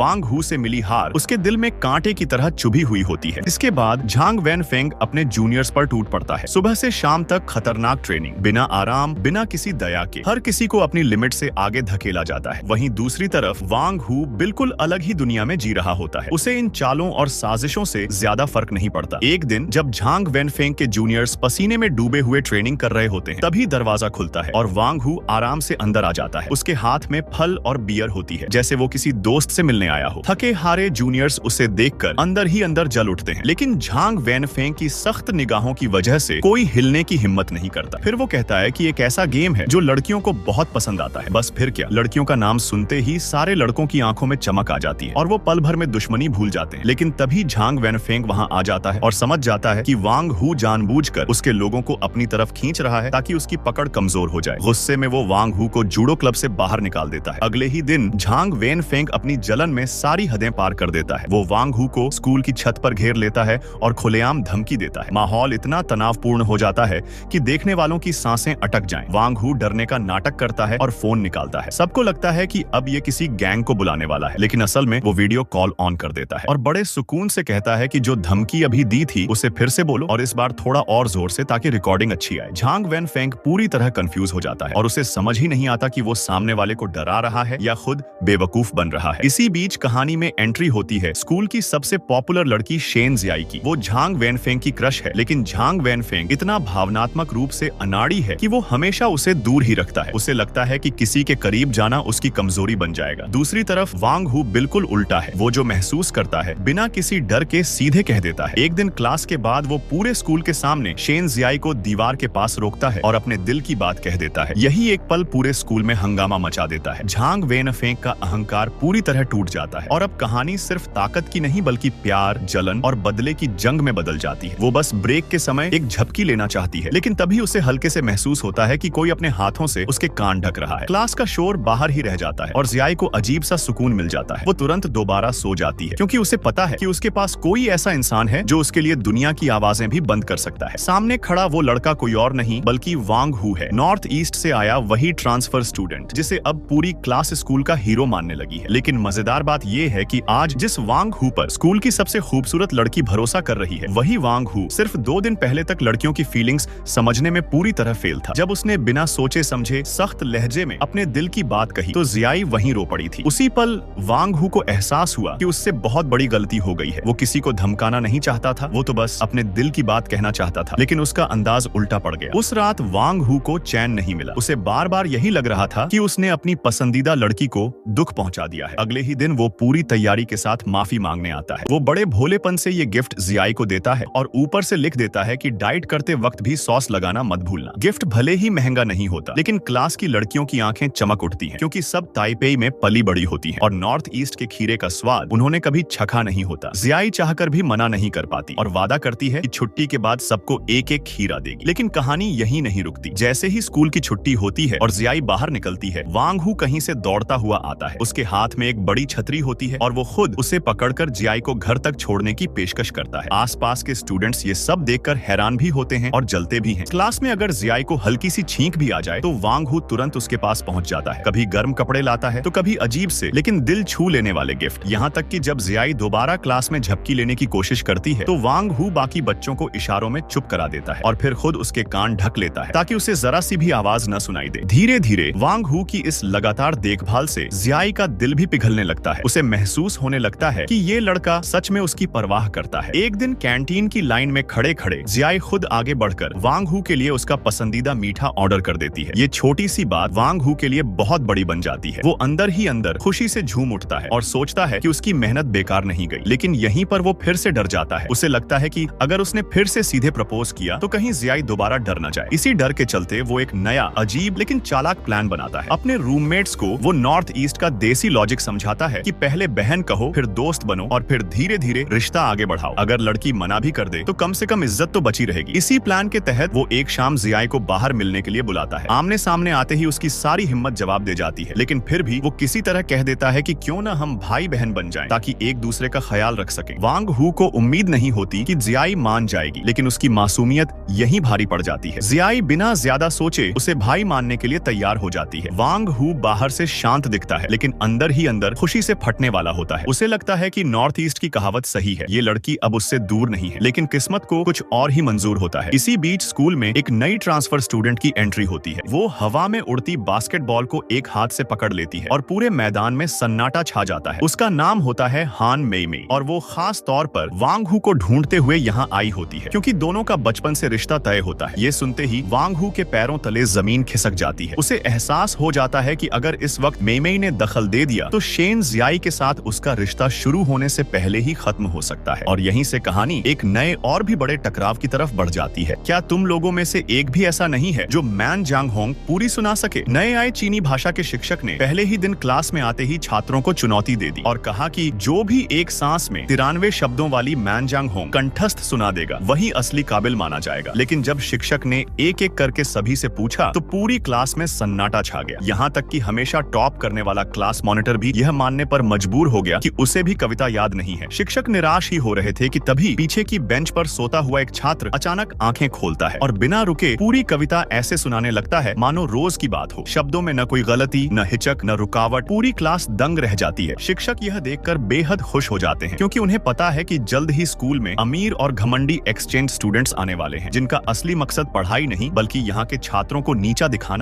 वांग हू से मिली हार उसके दिल में कांटे की तरह चुभी हुई होती है। इसके बाद झांग वैनफेंग अपने जूनियर्स पर टूट पड़ता है। सुबह से शाम तक खतरनाक ट्रेनिंग, बिना आराम, बिना किसी दया के, हर किसी को अपनी लिमिट से आगे धकेला जाता है। वहीं दूसरी तरफ वांग हू बिल्कुल अलग ही दुनिया में जी रहा होता है। उसे इन चालों और साजिशों से ज्यादा फर्क नहीं पड़ता। एक दिन जब झांग वैनफेंग के जूनियर्स पसीने में डूबे हुए ट्रेनिंग कर रहे होते हैं, तभी दरवाजा खुलता है और वांग हू आराम से अंदर आ जाता है। उसके हाथ में फल और बियर होती है, जैसे वो किसी दोस्त से मिलने आया हो। थके हारे जूनियर्स उसे देखकर अंदर ही अंदर जल उठते हैं, लेकिन झांग वैनफेंग की सख्त निगाहों की वजह से कोई हिलने की हिम्मत नहीं करता। फिर वो कहता है कि एक ऐसा गेम है जो लड़कियों को बहुत पसंद आता है। बस फिर क्या, लड़कियों का नाम सुनते ही सारे लड़कों की आंखों में चमक आ जाती है और वो पल भर में दुश्मनी भूल जाते हैं। लेकिन तभी झांग वैनफेंग वहां आ जाता है और समझ जाता है कि वांग हू जानबूझकर उसके लोगों को अपनी तरफ खींच रहा है ताकि उसकी पकड़ कमजोर हो जाए। गुस्से में वो वांग हू को जूडो क्लब से बाहर निकाल देता है। अगले ही दिन झांग वैनफेंग अपनी जलन में सारी हदें पार कर देता है। वो वांग हू को स्कूल की छत पर घेर लेता है और खुलेआम धमकी देता है। माहौल इतना तनावपूर्ण हो जाता है कि देखने वालों की सांसें अटक जाएं। वांग हू डरने का नाटक करता है और फोन निकालता है। सबको लगता है कि अब ये किसी गैंग को बुलाने वाला है, लेकिन असल में वो वीडियो कॉल ऑन कर देता है और बड़े सुकून से कहता है कि जो धमकी अभी दी थी उसे फिर से बोलो और इस बार थोड़ा और जोर से, ताकि रिकॉर्डिंग अच्छी आए। झांग वैनफेंग पूरी तरह कंफ्यूज हो जाता है और उसे समझ ही नहीं आता कि वो सामने वाले को डरा रहा है या खुद बेवकूफ बन रहा है। इसी बीच कहानी में एंट्री होती है स्कूल की सबसे पॉपुलर लड़की शेन जियाई की। वो झांग वैनफेंग की क्रश है, लेकिन झांग वैनफेंग इतना भावनात्मक रूप से अनाड़ी है कि वो हमेशा उसे दूर ही रखता है। उसे लगता है कि किसी के करीब जाना उसकी कमजोरी बन जाएगा। दूसरी तरफ वांग हू बिल्कुल उल्टा है। वो जो महसूस करता है बिना किसी डर के सीधे कह देता है। एक दिन क्लास के बाद वो पूरे स्कूल के सामने शेन जियाई को दीवार के पास रोकता है और अपने दिल की बात कह देता है। यही एक पल पूरे स्कूल में हंगामा मचा देता है। झांग वैनफेंग का अहंकार पूरी तरह टूट जाता है और अब कहानी सिर्फ ताकत की नहीं बल्कि प्यार, जलन और बदले की जंग में बदल जाती है। वो बस ब्रेक के समय एक झपकी लेना चाहती है, लेकिन तभी उसे हल्के से महसूस होता है कि कोई अपने हाथों से उसके कान ढक रहा है। क्लास का शोर बाहर ही रह जाता है और जियाई को अजीब सा सुकून मिल जाता है। वो तुरंत दोबारा सो जाती है क्योंकि उसे पता है कि उसके पास कोई ऐसा इंसान है जो उसके लिए दुनिया की आवाजें भी बंद कर सकता है। सामने खड़ा वो लड़का कोई और नहीं बल्कि वांग हू है। नॉर्थ ईस्ट से आया वही ट्रांसफर स्टूडेंट जिसे अब पूरी क्लास स्कूल का हीरो मानने लगी है। लेकिन मजेदार बात यह है कि आज जिस वांग हू पर स्कूल की सबसे खूबसूरत लड़की भरोसा कर रही है, वही वांग हू सिर्फ 2 दिन पहले तक लड़कियों की फीलिंग्स समझने में पूरी तरह फेल था। जब उसने बिना सोचे समझे सख्त लहजे में अपने दिल की बात कही तो जियाई वहीं रो पड़ी थी। उसी पल वांग हू को एहसास हुआ कि उससे बहुत बड़ी गलती हो गई है। वो किसी को धमकाना नहीं चाहता था, वो तो बस अपने दिल की बात कहना चाहता था, लेकिन उसका अंदाज उल्टा पड़ गया। उस रात वांग हू को चैन नहीं मिला। उसे बार बार यही लग रहा था कि उसने अपनी पसंदीदा लड़की को दुख पहुंचा दिया है। अगले ही दिन वो पूरी तैयारी के साथ माफी मांगने आता है। वो बड़े भोलेपन से ये गिफ्ट जियाई को देता है और ऊपर से लिख देता है कि डाइट करते वक्त भी सॉस लगाना मत भूलना। गिफ्ट भले ही महंगा नहीं होता, लेकिन क्लास की लड़कियों की आंखें चमक उठती हैं क्योंकि सब ताइपेई में पली बड़ी होती हैं और नॉर्थ ईस्ट के खीरे का स्वाद उन्होंने कभी चखा नहीं होता। जियाई चाहकर भी मना नहीं कर पाती और वादा करती है कि छुट्टी के बाद सबको एक एक खीरा देगी। लेकिन कहानी यही नहीं रुकती। जैसे ही स्कूल की छुट्टी होती है और जियाई बाहर निकलती है, वांग हू कहीं से दौड़ता हुआ आता है। उसके हाथ में एक बड़ी छतरी होती है और वो खुद उसे पकड़कर जियाई को घर तक छोड़ने की पेशकश करता है। आसपास के स्टूडेंट्स ये सब देखकर हैरान भी होते हैं और जलते भी हैं। क्लास में अगर जियाई को हल्की सी छींक भी आ जाए तो वांग हू तुरंत उसके पास पहुंच जाता है। कभी गर्म कपड़े लाता है तो कभी अजीब से लेकिन दिल छू लेने वाले गिफ्ट। यहाँ तक कि जब जियाई दोबारा क्लास में झपकी लेने की कोशिश करती है तो वांग हू बाकी बच्चों को इशारों में चुप करा देता है और फिर खुद उसके कान ढक लेता है ताकि उसे जरा सी भी आवाज न सुनाई दे। धीरे धीरे वांग हू की इस लगातार देखभाल से जियाई का दिल भी पिघलने लगता है। उसे महसूस होने लगता है कि ये लड़का सच में उसकी परवाह करता है। एक दिन कैंटीन की लाइन में खड़े खड़े जियाई खुद आगे बढ़कर वांग हू के लिए उसका पसंदीदा मीठा ऑर्डर कर देती है। ये छोटी सी बात वांग हू के लिए बहुत बड़ी बन जाती है। वो अंदर ही अंदर खुशी से झूम उठता है और सोचता है कि उसकी मेहनत बेकार नहीं गई। लेकिन यहीं पर वो फिर से डर जाता है। उसे लगता है कि अगर उसने फिर से सीधे प्रपोज किया तो कहीं जियाई दोबारा डर न जाए। इसी डर के चलते वो एक नया अजीब लेकिन चालाक प्लान बनाता है। अपने रूममेट्स को वो नॉर्थ ईस्ट का देसी लॉजिक समझाता है कि पहले बहन कहो, फिर दोस्त बनो और फिर धीरे धीरे रिश्ता आगे बढ़ाओ। अगर लड़की मना भी कर दे तो कम से कम इज्जत तो बची रहेगी। इसी प्लान के तहत वो एक शाम जियाई को बाहर मिलने के लिए बुलाता है। आमने सामने आते ही उसकी सारी हिम्मत जवाब दे जाती है, लेकिन फिर भी वो किसी तरह कह देता है कि क्यों ना हम भाई बहन बन जाएं ताकि एक दूसरे का ख्याल रख सकें। वांग हू को उम्मीद नहीं होती कि जियाई मान जाएगी, लेकिन उसकी मासूमियत यही भारी पड़ जाती है। जियाई बिना ज्यादा सोचे उसे भाई मानने के लिए तैयार हो जाती है। वांग हू बाहर से शांत दिखता है, लेकिन अंदर ही अंदर खुशी से फटने वाला होता है। उसे लगता है कि नॉर्थ ईस्ट की कहावत सही है, ये लड़की अब उससे दूर नहीं है। लेकिन किस्मत को कुछ और ही मंजूर होता है। इसी बीच स्कूल में एक नई ट्रांसफर स्टूडेंट की एंट्री होती है। वो हवा में उड़ती बास्केटबॉल को एक हाथ से पकड़ लेती है और पूरे मैदान में सन्नाटा छा जाता है। उसका नाम होता है हान मेइमेई और वो खास तौर पर वांग हू को ढूंढते हुए यहाँ आई होती है, क्योंकि दोनों का बचपन से रिश्ता तय होता है। ये सुनते ही वांग हू के पैरों तले जमीन खिसक जाती है। उसे एहसास हो जाता है कि अगर इस वक्त मेइमेई ने दखल दे दिया तो शेन जियाई के साथ उसका रिश्ता शुरू होने से पहले ही खत्म हो सकता है। और यहीं से कहानी एक नए और भी बड़े टकराव की तरफ बढ़ जाती है। क्या तुम लोगों में से एक भी ऐसा नहीं है जो मैन जांग होंग पूरी सुना सके? नए आए चीनी भाषा के शिक्षक ने पहले ही दिन क्लास में आते ही छात्रों को चुनौती दे दी और कहा कि जो भी एक सांस में 93 शब्दों वाली मैन जांग होंग कंठस्थ सुना देगा वही असली काबिल माना जाएगा। लेकिन जब शिक्षक ने एक एक करके सभी से पूछा तो पूरी क्लास में सन्नाटा छा गया। यहाँ तक कि हमेशा टॉप करने वाला क्लास मॉनिटर भी यह मानने पर मजबूर हो गया कि उसे भी कविता याद नहीं है। शिक्षक निराश ही हो रहे थे कि तभी पीछे की बेंच पर सोता हुआ एक छात्र अचानक आंखें खोलता है और बिना रुके पूरी कविता ऐसे सुनाने लगता है मानो रोज की बात हो। शब्दों में न कोई गलती, न हिचक, न रुकावट। पूरी क्लास दंग रह जाती है। शिक्षक यह देखकर बेहद खुश हो जाते हैं, क्योंकि उन्हें पता है कि जल्द ही स्कूल में अमीर और घमंडी एक्सचेंज स्टूडेंट्स आने वाले हैं, जिनका असली मकसद पढ़ाई नहीं बल्कि यहाँ के छात्रों को नीचा दिखाना